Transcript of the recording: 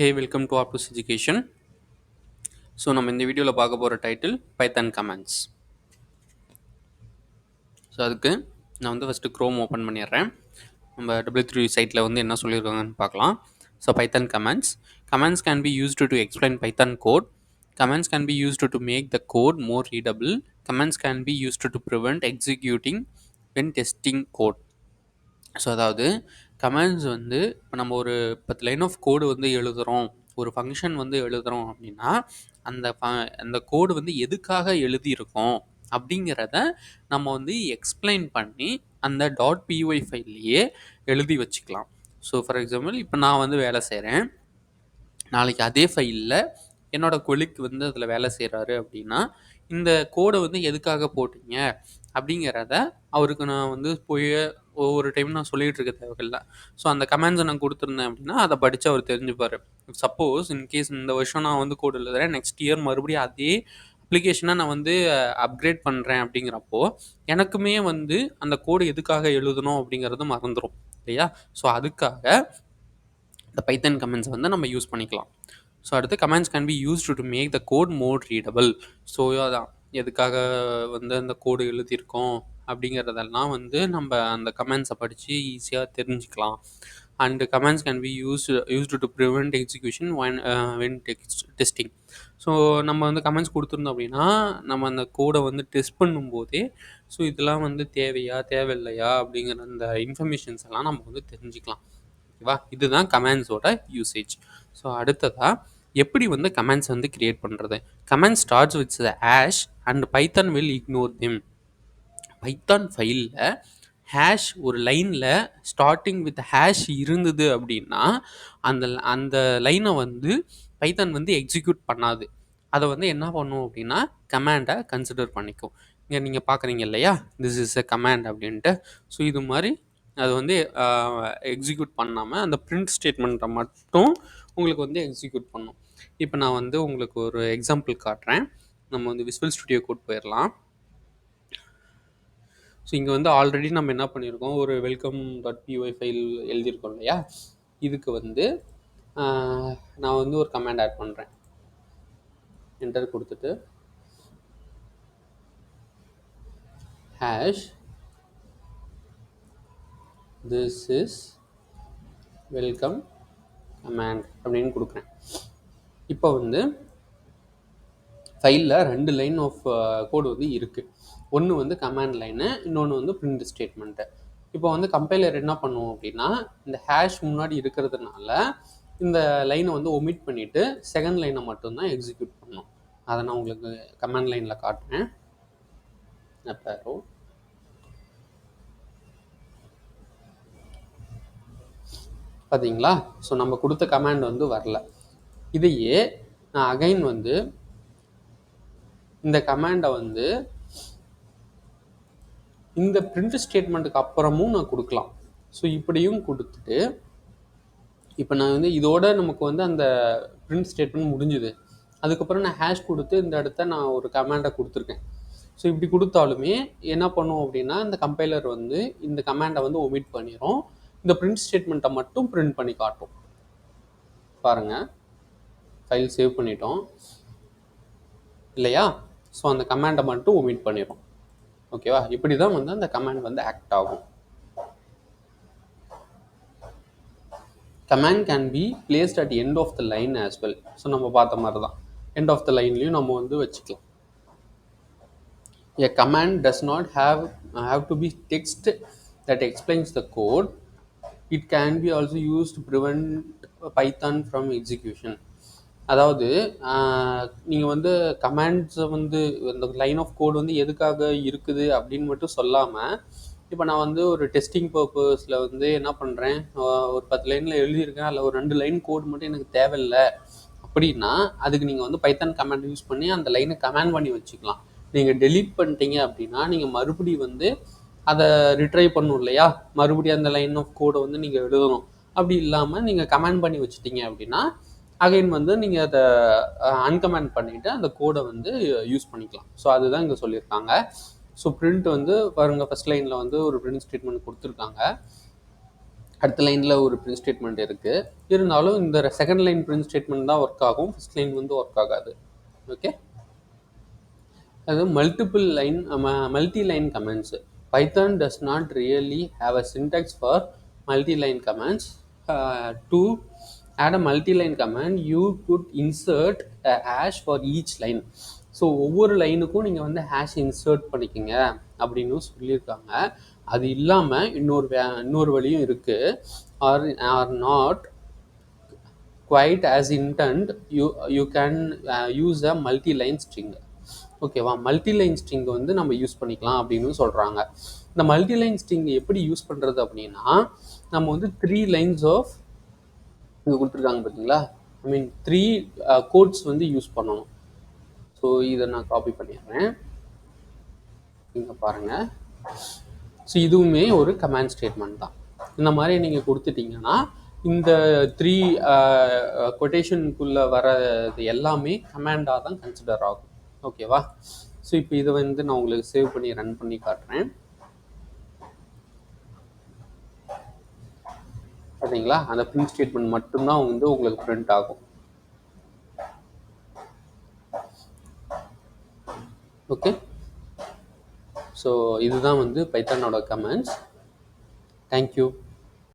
Hey, welcome to Optooz Education. So நம்ம இந்த வீடியோவில் பார்க்க போகிற டைட்டில் பைத்தான் கமெண்ட்ஸ். ஸோ அதுக்கு நான் வந்து ஃபஸ்ட்டு க்ரோம் ஓப்பன் பண்ணிடுறேன். நம்ம W3 சைட்டில் வந்து என்ன சொல்லியிருக்காங்கன்னு பார்க்கலாம். So Python comments. Comments can be used to explain Python code. Comments can be used to make the code more readable. Comments can be used to prevent executing when testing code. So அதாவது comments வந்து இப்போ நம்ம ஒரு 10 line of கோடு வந்து எழுதுகிறோம், ஒரு function வந்து எழுதுகிறோம் அப்படின்னா அந்த கோடு வந்து எதுக்காக எழுதியிருக்கோம் அப்படிங்கிறத நம்ம வந்து எக்ஸ்பிளைன் பண்ணி அந்த டாட் பிஒய் ஃபைல்லையே எழுதி வச்சுக்கலாம். ஸோ ஃபார் எக்ஸாம்பிள் இப்போ நான் வந்து வேலை செய்கிறேன், நாளைக்கு அதே ஃபைலில் என்னோடய கொலிக் வந்து அதில் வேலை செய்கிறாரு அப்படின்னா இந்த கோடை வந்து எதுக்காக போட்டீங்க அப்படிங்கிறத அவருக்கு நான் வந்து போய் ஒவ்வொரு டைம் நான் சொல்லிகிட்டு இருக்க தேவையில்ல. ஸோ அந்த கமெண்ட்ஸை நான் கொடுத்துருந்தேன் அப்படின்னா அதை படித்து அவர் தெரிஞ்சுப்பார். சப்போஸ் இன்கேஸ் இந்த வருஷம் நான் வந்து கோடு எழுதுறேன், நெக்ஸ்ட் இயர் மறுபடியும் அதே அப்ளிகேஷனை நான் வந்து அப்கிரேட் பண்ணுறேன் அப்படிங்கிறப்போ எனக்குமே வந்து அந்த கோடு எதுக்காக எழுதணும் அப்படிங்கிறது மறந்துடும் இல்லையா? ஸோ அதுக்காக இந்த பைத்தன் கமெண்ட்ஸ் வந்து நம்ம யூஸ் பண்ணிக்கலாம். ஸோ அடுத்து comments can be used to make the code more readable. So அதான் எதுக்காக வந்து அந்த கோடு எழுதியிருக்கோம் அப்படிங்கிறதெல்லாம் வந்து நம்ம அந்த கமெண்ட்ஸை படித்து ஈஸியாக தெரிஞ்சுக்கலாம். And comments can be used to prevent execution when testing. So நம்ம வந்து கமெண்ட்ஸ் கொடுத்துருந்தோம் அப்படின்னா நம்ம அந்த கோடை வந்து டெஸ்ட் பண்ணும்போதே ஸோ இதெல்லாம் வந்து தேவையா தேவையில்லையா அப்படிங்கிற அந்த இன்ஃபர்மேஷன்ஸ் எல்லாம் நம்ம வந்து தெரிஞ்சுக்கலாம். ஓகேவா? இதுதான் கமெண்ட்ஸோட யூசேஜ். ஸோ அடுத்ததாக எப்படி வந்து கமெண்ட்ஸ் வந்து கிரியேட் பண்ணுறது? Comment starts with the hash and Python will ignore them. Python ஃபைலில் ஹேஷ் ஒரு லைனில் ஸ்டார்டிங் வித் ஹேஷ் இருந்தது அப்படின்னா அந்த அந்த லைனை வந்து பைத்தான் வந்து எக்ஸிக்யூட் பண்ணாது. அதை வந்து என்ன பண்ணும் அப்படின்னா கமாண்டை கன்சிடர் பண்ணிக்கும். இங்கே நீங்கள் பார்க்குறீங்க இல்லையா, திஸ் இஸ் எ கமாண்ட் அப்படின்ட்டு. ஸோ இது மாதிரி அது வந்து எக்ஸிக்யூட் பண்ணாமல் அந்த பிரிண்ட் ஸ்டேட்மெண்ட்டை மட்டும் உங்களுக்கு வந்து எக்ஸிக்யூட் பண்ணும். இப்போ நான் வந்து உங்களுக்கு ஒரு எக்ஸாம்பிள் காட்டுறேன். நம்ம வந்து விசுவல் ஸ்டுடியோ கோட் போயிடலாம். ஸோ இங்கே வந்து ஆல்ரெடி நம்ம என்ன பண்ணியிருக்கோம், ஒரு வெல்கம் டாட் பிஒய் ஃபைல் எழுதியிருக்கோம் இல்லையா? இதுக்கு வந்து நான் வந்து ஒரு கமாண்ட் ஆட் பண்ணுறேன். என்டர் கொடுத்துட்டு hash this is welcome command அப்படின்னு கொடுக்குறேன். இப்போ வந்து ஃபைலில் 2 லைன் ஆஃப் கோடு வந்து இருக்குது. ஒன்று வந்து கமாண்ட் லைனு, இன்னொன்று வந்து பிரிண்ட் ஸ்டேட்மெண்ட்டு. இப்போ வந்து கம்பைலர் என்ன பண்ணுவோம் அப்படின்னா இந்த ஹேஷ் முன்னாடி இருக்கிறதுனால இந்த லைனை வந்து ஒமிட் பண்ணிவிட்டு செகண்ட் லைனை மட்டும்தான் எக்ஸிக்யூட் பண்ணணும். அதை நான் உங்களுக்கு கமாண்ட் லைனில் காட்டுறேன். அப்போ பார்த்தீங்களா? ஸோ நம்ம கொடுத்த கமாண்ட் வந்து வரல. இதையே நான் அகைன் வந்து இந்த கமாண்டை வந்து இந்த பிரிண்ட் ஸ்டேட்மெண்ட்டுக்கு அப்புறமும் நான் கொடுக்கலாம். ஸோ இப்படியும் கொடுத்துட்டு இப்போ நான் வந்து இதோட நமக்கு வந்து அந்த பிரிண்ட் ஸ்டேட்மெண்ட் முடிஞ்சுது. அதுக்கப்புறம் நான் ஹேஷ் கொடுத்து இந்த இடத்த நான் ஒரு கமாண்டை கொடுத்துருக்கேன். ஸோ இப்படி கொடுத்தாலுமே என்ன பண்ணும் அப்படின்னா இந்த கம்பைலர் வந்து இந்த கமாண்டை வந்து ஒமிட் பண்ணிடும், இந்த பிரிண்ட் ஸ்டேட்மெண்ட்டை மட்டும் பிரிண்ட் பண்ணி காட்டும். பாருங்கள், ஃபைல் சேவ் பண்ணிட்டோம் இல்லையா? ஸோ அந்த கமாண்டை மட்டும் ஒமிட் பண்ணிடும். ஓகேவா? இப்படி தான் வந்து அந்த கமாண்ட் வந்து ஆக்ட் ஆகும். Command can be placed at end of the line as well. So நம்ம பார்த்த மாதிரி தான் எண்ட் ஆஃப் த லைன்லையும் நம்ம வந்து வச்சுக்கலாம். A command does not have to be text that explains the code. It can be also used to prevent Python from execution. அதாவது நீங்கள் வந்து கமாண்ட்ஸை வந்து இந்த லைன் ஆஃப் கோட் வந்து எதுக்காக இருக்குது அப்படின்னு மட்டும் சொல்லாமல், இப்போ நான் வந்து ஒரு டெஸ்டிங் பர்பஸில் வந்து என்ன பண்ணுறேன், ஒரு 10 லைனில் எழுதியிருக்கேன், அதில் ஒரு 2 லைன் கோட் மட்டும் எனக்கு தேவையில்லை அப்படின்னா அதுக்கு நீங்கள் வந்து பைத்தான் கமாண்ட் யூஸ் பண்ணி அந்த லைனை கமாண்ட் பண்ணி வச்சுக்கலாம். நீங்கள் டெலீட் பண்ணிட்டீங்க அப்படின்னா நீங்கள் மறுபடியும் வந்து அதை ரிட்ரை பண்ணணும் இல்லையா? மறுபடியும் அந்த லைன் ஆஃப் கோடை வந்து நீங்கள் எழுதணும். அப்படி இல்லாமல் நீங்கள் கமாண்ட் பண்ணி வச்சுட்டீங்க அப்படின்னா அகைன் வந்து நீங்கள் அதை அன்கமாண்ட் பண்ணிவிட்டு அந்த கோடை வந்து யூஸ் பண்ணிக்கலாம். ஸோ அதுதான் இங்கே சொல்லியிருக்காங்க. ஸோ பிரிண்ட் வந்து பாருங்கள், ஃபஸ்ட் லைனில் வந்து ஒரு பிரிண்ட் ஸ்டேட்மெண்ட் கொடுத்துருக்காங்க. அடுத்த லைனில் ஒரு பிரிண்ட் ஸ்டேட்மெண்ட் இருக்குது. இருந்தாலும் இந்த செகண்ட் லைன் பிரிண்ட் ஸ்டேட்மெண்ட் தான் ஒர்க் ஆகும், ஃபஸ்ட் லைன் வந்து ஒர்க் ஆகாது. ஓகே, அது multiple line multi line comments. Python does not really have a syntax for multi line comments. To add a multi-line command you could insert a hash for each line. So ஒவ்வொரு லைனுக்கும் நீங்கள் வந்து hash insert பண்ணிக்கோங்க அப்படின்னு சொல்லியிருக்காங்க. அது இல்லாமல் இன்னொரு வழியும் இருக்குது. Are not quite as intent, you can use a multi-line string. ஓகேவா, மல்டிலைன் ஸ்ட்ரிங் வந்து நம்ம யூஸ் பண்ணிக்கலாம் அப்படின்னு சொல்கிறாங்க. இந்த மல்டிலைன் ஸ்ட்ரிங் எப்படி யூஸ் பண்ணுறது அப்படின்னா, நம்ம வந்து 3 லைன்ஸ் ஆஃப் இங்கே கொடுத்துருக்காங்க பார்த்தீங்களா, ஐ மீன் 3 கோட்ஸ் வந்து யூஸ் பண்ணணும். ஸோ இதை நான் காப்பி பண்ணிடுறேன், இங்கே பாருங்கள். ஸோ இதுவுமே ஒரு கமாண்ட் ஸ்டேட்மெண்ட் தான். இந்த மாதிரி நீங்கள் கொடுத்துட்டிங்கன்னா இந்த 3 கொட்டேஷனுக்குள்ளே வர்றது எல்லாமே கமாண்டாக தான் கன்சிடர் ஆகும். ஓகேவா, ஸோ இப்போ இதை வந்து நான் உங்களுக்கு சேவ் பண்ணி ரன் பண்ணி காட்டுறேன். பார்த்தீங்களா, அந்த பிரிண்ட் ஸ்டேட்மெண்ட் மட்டும்தான் வந்து உங்களுக்கு பிரிண்ட் ஆகும். ஓகே, ஸோ இதுதான் வந்து பைத்தானோட கமெண்ட்ஸ். தேங்க்யூ.